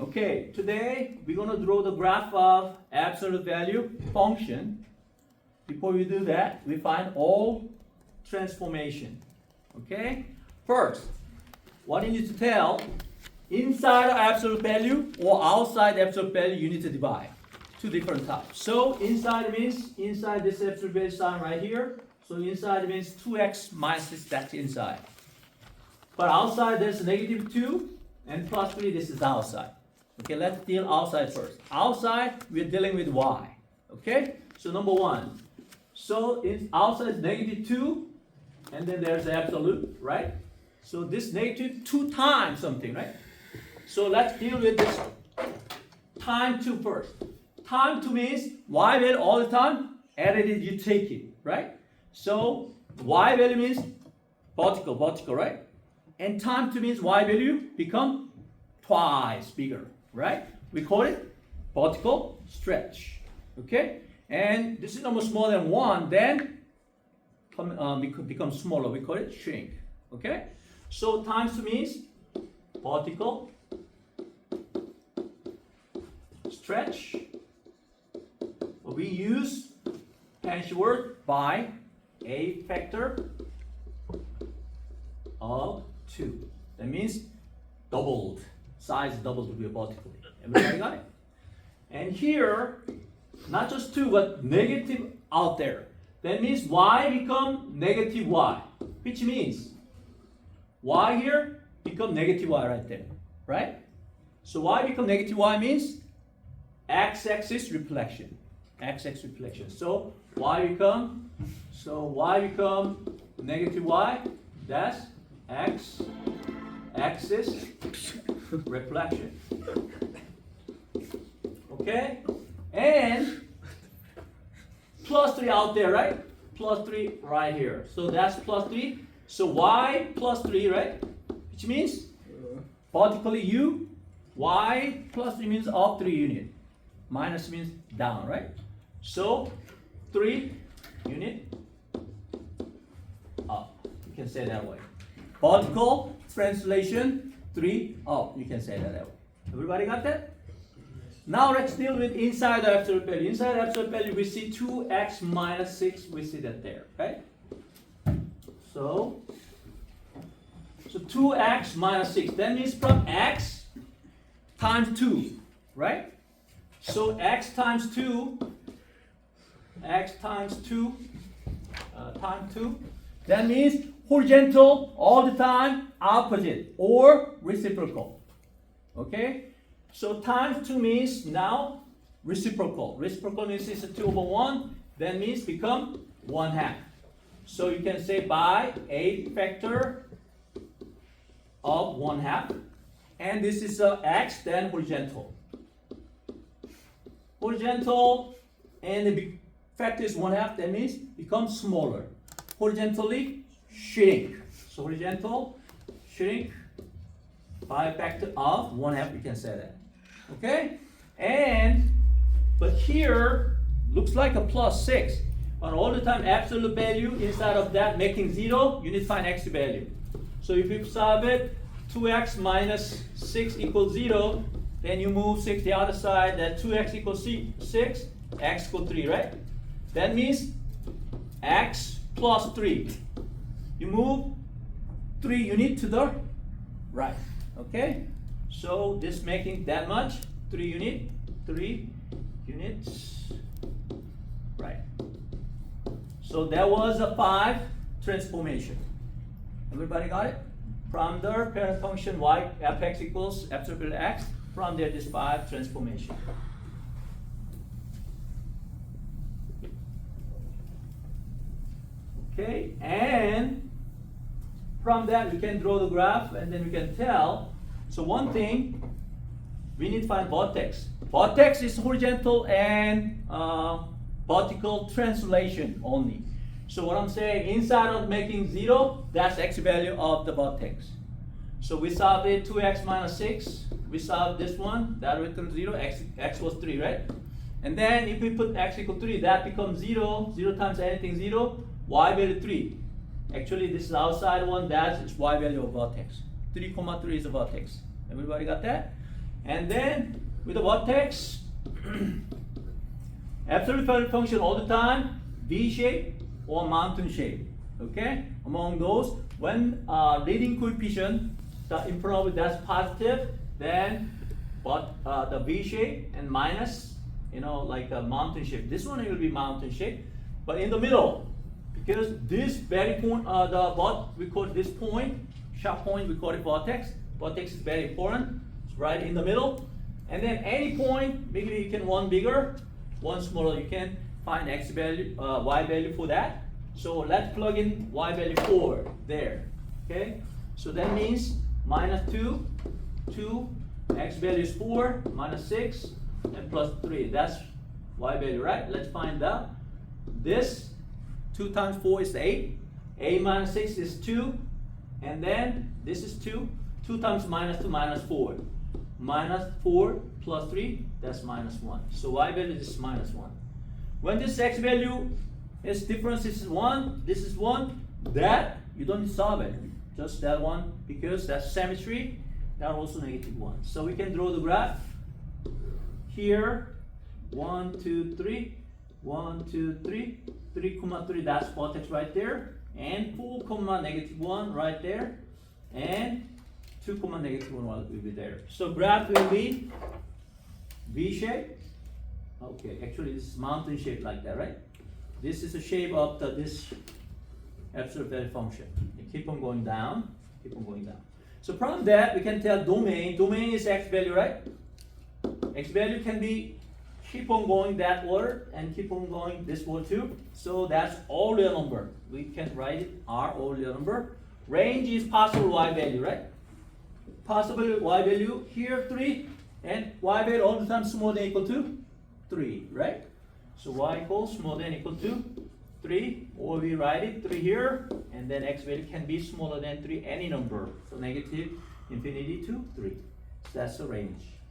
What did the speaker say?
Okay, today we're going to draw the graph of absolute value function. Before we do that, we find all transformation. Okay? First, what you need to tell, inside of absolute value or outside absolute value, you need to divide. Two different types. So inside means inside this absolute value sign right here. So inside means 2x minus 6, that's inside. But outside there's negative 2 and plus 3, this is outside. Okay, let's deal outside first. Outside, we're dealing with y. Okay? So number one. So outside is negative 2, and then there's the absolute, right? So this negative 2 times something, right? So let's deal with this time 2 first. Time 2 means y value all the time, added it, you take it, right? So y value means vertical, right? And time 2 means y value become twice bigger, right? We call it vertical stretch, okay? And this is almost more than 1, then become smaller. We call it shrink, okay? So times 2 means vertical stretch. We use fancy word by a factor of 2. That means doubled. Size doubled vertically. Everybody got it? And here, not just 2, but negative out there. That means y become negative y, which means y here become negative y right there, right? So y become negative y means x-axis reflection. X-axis reflection. So y become negative y. That's x-axis reflection. Okay? And plus 3 out there, right? Plus 3 right here. So that's plus 3. So y plus 3, right? Which means vertically u. Y plus 3 means up 3 unit. Minus means down, right? So 3 unit up. You can say that way. Vertical translation 3 up. You can say that way. Everybody got that? Now let's deal with inside the absolute value. Inside the absolute value, we see 2x minus 6. We see that there, right? So 2x minus 6. That means from x times 2, right? So x times 2 times 2. That means horizontal all the time, opposite or reciprocal. Okay? So times 2 means now reciprocal. Reciprocal means it's a 2 over 1. That means become 1/2. So you can say by a factor of 1/2. And this is x, then horizontal. Horizontal, and the factor is 1/2. That means become smaller. Horizontally shrink. So horizontal shrink by a factor of 1/2. You can say that. Okay? But here looks like a plus 6. But all the time absolute value inside of that making 0, you need to find x value. So if you solve it, 2x minus 6 equals 0, then you move 6 the other side, that 2x equals 6, x equals 3, right? That means x plus 3. You move 3 unit to the right. Okay? So this making that much, 3 units, right. So that was a 5 transformation. Everybody got it? From the parent function y fx equals absolute value x, from there this 5 transformation. Okay, and from that we can draw the graph and then we can tell. So one thing, we need to find vertex. Vertex is horizontal and vertical translation only. So what I'm saying, inside of making 0, that's x value of the vertex. So we solved it 2x minus 6. We solved this one, that will become 0, x was 3, right? And then if we put x equal 3, that becomes 0. 0 times anything 0, y value 3. Actually this is outside one, that's y value of vertex. 3, 3 is a vertex. Everybody got that? And then with the vertex, absolute value function all the time, V shape or mountain shape. Okay? Among those, when leading coefficient, the in front of it that's positive, then but the V shape and minus, like a mountain shape. This one will be mountain shape, but in the middle, because this very point, we call this point, sharp point, we call it vertex. Vertex is very important. It's right in the middle. And then any point, maybe you can one bigger, one smaller. You can find x value, y value for that. So let's plug in y value 4 there. Okay. So that means minus 2, x value is 4, minus 6, and plus 3. That's y value, right? Let's find out. This 2 times 4 is 8. 8 minus 6 is 2. And then this is 2. 2 times minus 2 minus 4. Minus 4 plus 3, that's minus 1. So y value is minus 1. When this x value is difference is 1, this is 1, that you don't solve it. Just that one, because that's symmetry, that also negative 1. So we can draw the graph. Here, 1, 2, 3, 1, 2, 3, 3, 3, that's vertex right there, and 4, negative 1 right there, and 2, negative 1 will be there. So graph will be V shape. Okay, actually this is mountain shape like that, right? This is the shape of this absolute value function. You keep on going down, keep on going down. So from that we can tell domain. Domain is x value, right? X value can be keep on going that order and keep on going this one too. So that's all real number. We can write it R all real number. Range is possible y value, right? Possible y value here 3, and y value all the time smaller than equal to 3, right? So y equals smaller than equal to 3, or we write it 3 here, and then x value can be smaller than 3, any number. So negative infinity to 3. So that's the range.